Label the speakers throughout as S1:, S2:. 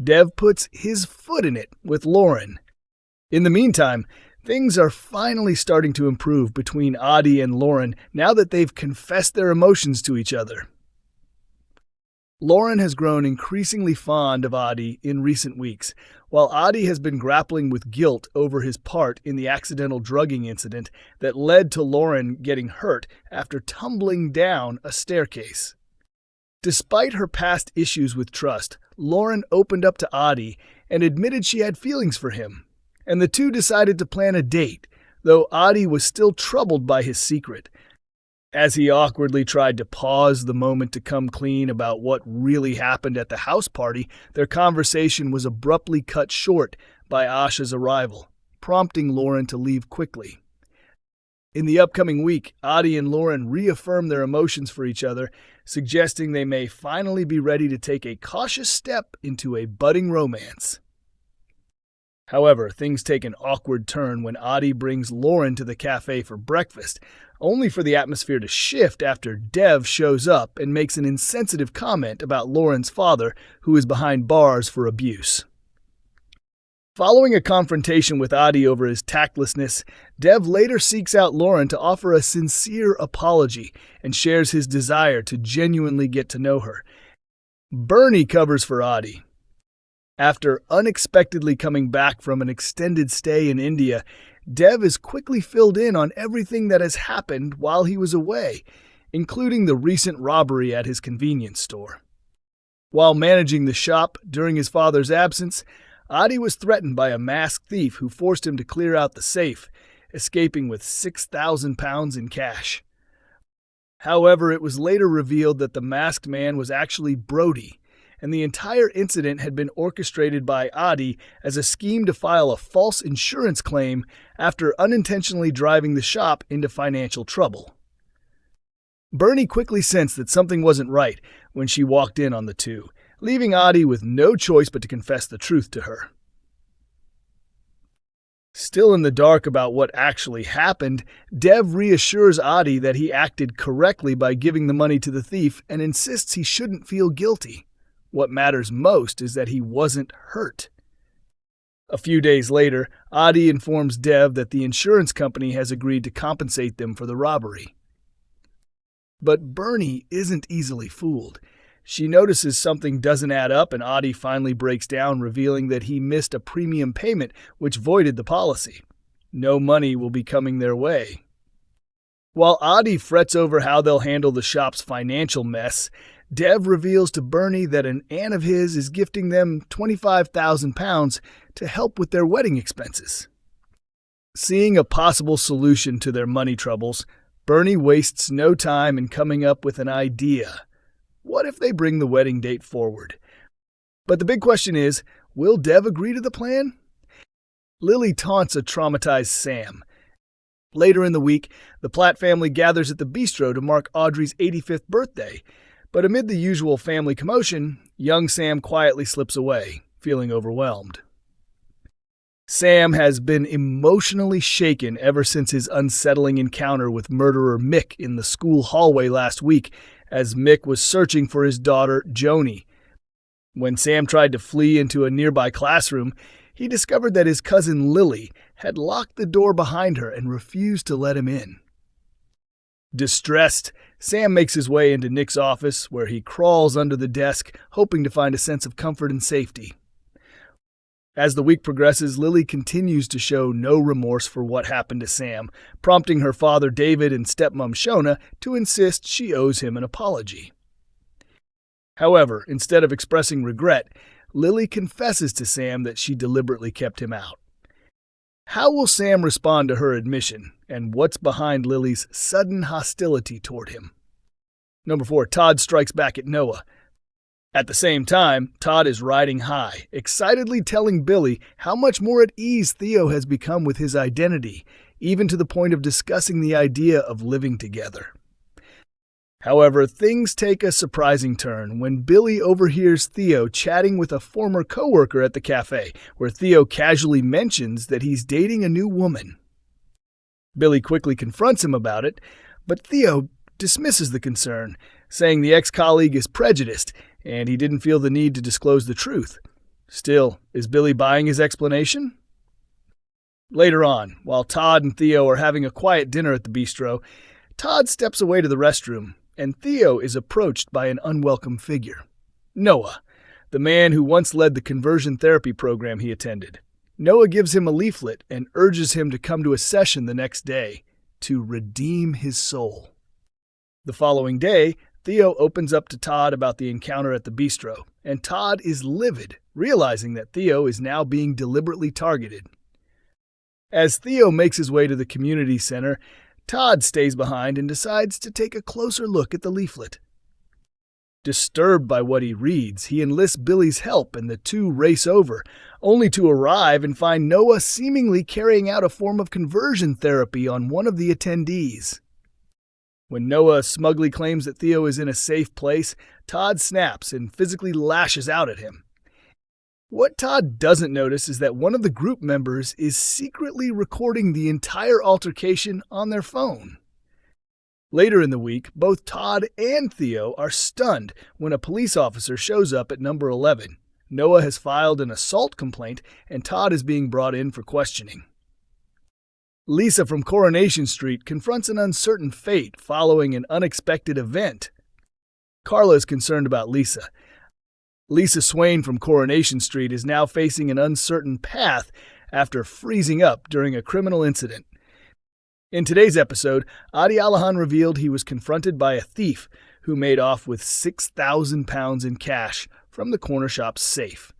S1: Dev puts his foot in it with Lauren. In the meantime, things are finally starting to improve between Aadi and Lauren now that they've confessed their emotions to each other. Lauren has grown increasingly fond of Aadi in recent weeks, while Aadi has been grappling with guilt over his part in the accidental drugging incident that led to Lauren getting hurt after tumbling down a staircase. Despite her past issues with trust, Lauren opened up to Aadi and admitted she had feelings for him, and the two decided to plan a date, though Aadi was still troubled by his secret. As he awkwardly tried to pause the moment to come clean about what really happened at the house party, their conversation was abruptly cut short by Asha's arrival, prompting Lauren to leave quickly. In the upcoming week, Aadi and Lauren reaffirm their emotions for each other, suggesting they may finally be ready to take a cautious step into a budding romance. However, things take an awkward turn when Aadi brings Lauren to the cafe for breakfast, only for the atmosphere to shift after Dev shows up and makes an insensitive comment about Lauren's father, who is behind bars for abuse. Following a confrontation with Aadi over his tactlessness, Dev later seeks out Lauren to offer a sincere apology and shares his desire to genuinely get to know her. Brody covers for Aadi. After unexpectedly coming back from an extended stay in India, Dev is quickly filled in on everything that has happened while he was away, including the recent robbery at his convenience store. While managing the shop during his father's absence, Aadi was threatened by a masked thief who forced him to clear out the safe, escaping with £6,000 in cash. However, it was later revealed that the masked man was actually Brody, and the entire incident had been orchestrated by Aadi as a scheme to file a false insurance claim after unintentionally driving the shop into financial trouble. Brody quickly sensed that something wasn't right when she walked in on the two, leaving Aadi with no choice but to confess the truth to her. Still in the dark about what actually happened, Dev reassures Aadi that he acted correctly by giving the money to the thief and insists he shouldn't feel guilty. What matters most is that he wasn't hurt. A few days later, Aadi informs Dev that the insurance company has agreed to compensate them for the robbery. But Brody isn't easily fooled. She notices something doesn't add up and Aadi finally breaks down, revealing that he missed a premium payment which voided the policy. No money will be coming their way. While Aadi frets over how they'll handle the shop's financial mess, Dev reveals to Brody that an aunt of his is gifting them £25,000 to help with their wedding expenses. Seeing a possible solution to their money troubles, Brody wastes no time in coming up with an idea. What if they bring the wedding date forward? But the big question is, will Dev agree to the plan? Lily taunts a traumatized Sam. Later in the week, the Platt family gathers at the bistro to mark Audrey's 85th birthday. But amid the usual family commotion, young Sam quietly slips away, feeling overwhelmed. Sam has been emotionally shaken ever since his unsettling encounter with murderer Mick in the school hallway last week, as Mick was searching for his daughter, Joni. When Sam tried to flee into a nearby classroom, he discovered that his cousin Lily had locked the door behind her and refused to let him in. Distressed, Sam makes his way into Nick's office, where he crawls under the desk, hoping to find a sense of comfort and safety. As the week progresses, Lily continues to show no remorse for what happened to Sam, prompting her father David and stepmom Shona to insist she owes him an apology. However, instead of expressing regret, Lily confesses to Sam that she deliberately kept him out. How will Sam respond to her admission, and what's behind Lily's sudden hostility toward him? Number 4, Todd strikes back at Noah. At the same time, Todd is riding high, excitedly telling Billy how much more at ease Theo has become with his identity, even to the point of discussing the idea of living together. However, things take a surprising turn when Billy overhears Theo chatting with a former coworker at the cafe, where Theo casually mentions that he's dating a new woman. Billy quickly confronts him about it, but Theo dismisses the concern, saying the ex-colleague is prejudiced and he didn't feel the need to disclose the truth. Still, is Billy buying his explanation? Later on, while Todd and Theo are having a quiet dinner at the bistro, Todd steps away to the restroom, and Theo is approached by an unwelcome figure. Noah, the man who once led the conversion therapy program he attended. Noah gives him a leaflet and urges him to come to a session the next day to redeem his soul. The following day, Theo opens up to Todd about the encounter at the bistro, and Todd is livid, realizing that Theo is now being deliberately targeted. As Theo makes his way to the community center, Todd stays behind and decides to take a closer look at the leaflet. Disturbed by what he reads, he enlists Billy's help and the two race over, only to arrive and find Noah seemingly carrying out a form of conversion therapy on one of the attendees. When Noah smugly claims that Theo is in a safe place, Todd snaps and physically lashes out at him. What Todd doesn't notice is that one of the group members is secretly recording the entire altercation on their phone. Later in the week, both Todd and Theo are stunned when a police officer shows up at number 11. Noah has filed an assault complaint, and Todd is being brought in for questioning. Lisa from Coronation Street confronts an uncertain fate following an unexpected event. Carla is concerned about Lisa. Lisa Swain from Coronation Street is now facing an uncertain path after freezing up during a criminal incident. In today's episode, Aadi revealed he was confronted by a thief who made off with 6,000 pounds in cash from the corner shop's safe.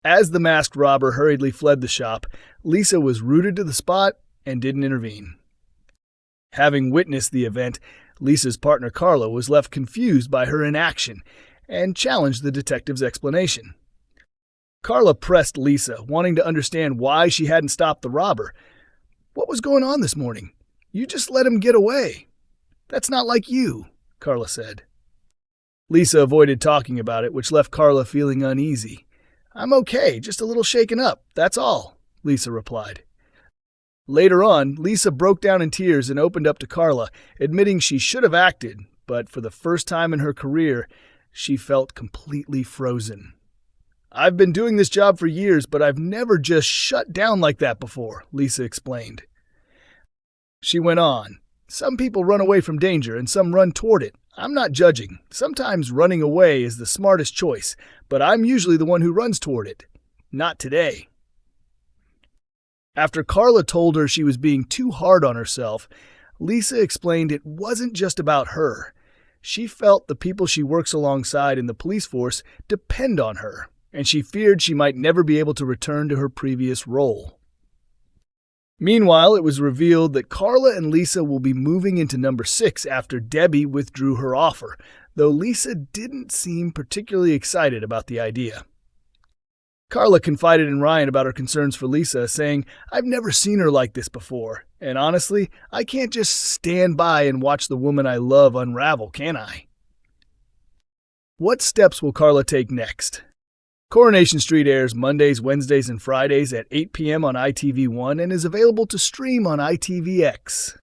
S1: As the masked robber hurriedly fled the shop, Lisa was rooted to the spot and didn't intervene. Having witnessed the event, Lisa's partner Carla was left confused by her inaction and challenged the detective's explanation. Carla pressed Lisa, wanting to understand why she hadn't stopped the robber. "What was going on this morning? You just let him get away. That's not like you," Carla said. Lisa avoided talking about it, which left Carla feeling uneasy. "I'm okay, just a little shaken up, that's all," Lisa replied. Later on, Lisa broke down in tears and opened up to Carla, admitting she should have acted, but for the first time in her career, she felt completely frozen. "I've been doing this job for years, but I've never just shut down like that before," Lisa explained. She went on, "Some people run away from danger and some run toward it. I'm not judging. Sometimes running away is the smartest choice, but I'm usually the one who runs toward it. Not today." After Carla told her she was being too hard on herself, Lisa explained it wasn't just about her. She felt the people she works alongside in the police force depend on her, and she feared she might never be able to return to her previous role. Meanwhile, it was revealed that Carla and Lisa will be moving into number 6 after Debbie withdrew her offer, though Lisa didn't seem particularly excited about the idea. Carla confided in Ryan about her concerns for Lisa, saying, "I've never seen her like this before, and honestly, I can't just stand by and watch the woman I love unravel, can I?" What steps will Carla take next? Coronation Street airs Mondays, Wednesdays, and Fridays at 8 p.m. on ITV1 and is available to stream on ITVX.